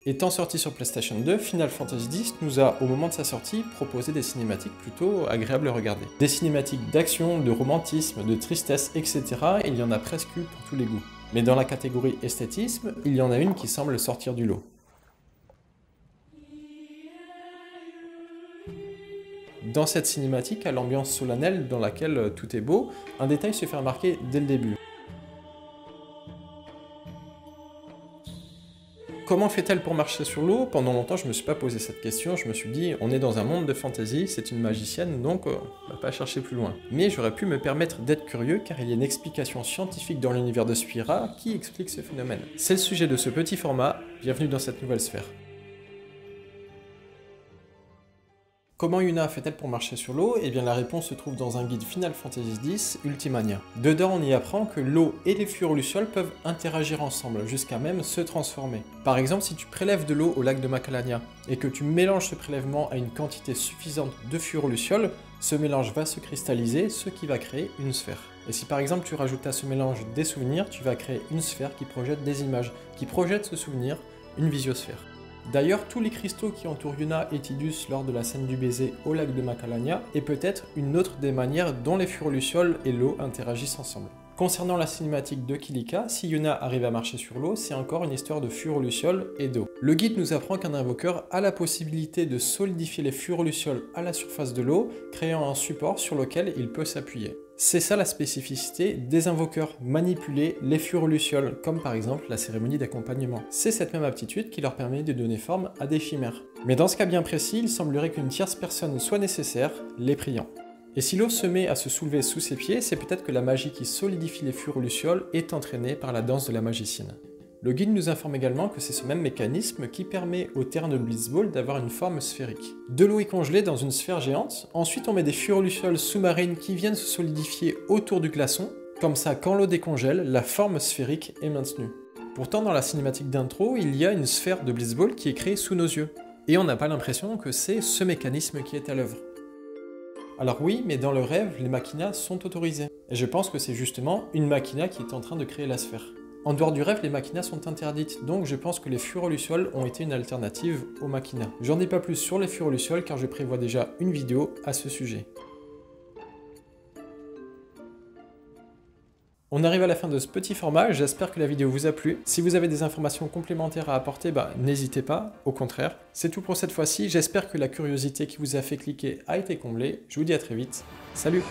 Étant sorti sur PlayStation 2, Final Fantasy X nous a, au moment de sa sortie, proposé des cinématiques plutôt agréables à regarder. Des cinématiques d'action, de romantisme, de tristesse, etc. Il y en a presque eu pour tous les goûts. Mais dans la catégorie esthétisme, il y en a une qui semble sortir du lot. Dans cette cinématique, à l'ambiance solennelle dans laquelle tout est beau, un détail se fait remarquer dès le début. Comment fait-elle pour marcher sur l'eau? Pendant longtemps, je ne me suis pas posé cette question, je me suis dit, on est dans un monde de fantasy, c'est une magicienne, donc on va pas chercher plus loin. Mais j'aurais pu me permettre d'être curieux, car il y a une explication scientifique dans l'univers de Spira qui explique ce phénomène. C'est le sujet de ce petit format, bienvenue dans cette nouvelle sphère. Comment Yuna fait-elle pour marcher sur l'eau? Eh bien la réponse se trouve dans un guide Final Fantasy X, Ultimania. Dedans on y apprend que l'eau et les fluorolucioles peuvent interagir ensemble, jusqu'à même se transformer. Par exemple, si tu prélèves de l'eau au lac de Macalania, et que tu mélanges ce prélèvement à une quantité suffisante de fluorolucioles, ce mélange va se cristalliser, ce qui va créer une sphère. Et si par exemple tu rajoutes à ce mélange des souvenirs, tu vas créer une sphère qui projette des images, qui projette ce souvenir, une visiosphère. D'ailleurs, tous les cristaux qui entourent Yuna et Tidus lors de la scène du baiser au lac de Macalania est peut-être une autre des manières dont les fluorolucioles et l'eau interagissent ensemble. Concernant la cinématique de Kilika, si Yuna arrive à marcher sur l'eau, c'est encore une histoire de fluorolucioles et d'eau. Le guide nous apprend qu'un invoqueur a la possibilité de solidifier les fluorolucioles à la surface de l'eau, créant un support sur lequel il peut s'appuyer. C'est ça la spécificité des invoqueurs, manipuler les fluorolucioles, comme par exemple la cérémonie d'accompagnement. C'est cette même aptitude qui leur permet de donner forme à des chimères. Mais dans ce cas bien précis, il semblerait qu'une tierce personne soit nécessaire, les priants. Et si l'eau se met à se soulever sous ses pieds, c'est peut-être que la magie qui solidifie les fluorolucioles est entraînée par la danse de la magicienne. Le guide nous informe également que c'est ce même mécanisme qui permet au terrain de Blitzball d'avoir une forme sphérique. De l'eau est congelée dans une sphère géante, ensuite on met des fluorolucioles sous-marines qui viennent se solidifier autour du glaçon, comme ça quand l'eau décongèle, la forme sphérique est maintenue. Pourtant dans la cinématique d'intro, il y a une sphère de Blitzball qui est créée sous nos yeux, et on n'a pas l'impression que c'est ce mécanisme qui est à l'œuvre. Alors oui, mais dans le rêve, les machinas sont autorisés. Et je pense que c'est justement une machina qui est en train de créer la sphère. En dehors du rêve, les machinas sont interdites, donc je pense que les fluorolucioles ont été une alternative aux machinas. J'en dis pas plus sur les fluorolucioles car je prévois déjà une vidéo à ce sujet. On arrive à la fin de ce petit format, j'espère que la vidéo vous a plu. Si vous avez des informations complémentaires à apporter, n'hésitez pas, au contraire. C'est tout pour cette fois-ci, j'espère que la curiosité qui vous a fait cliquer a été comblée. Je vous dis à très vite, salut!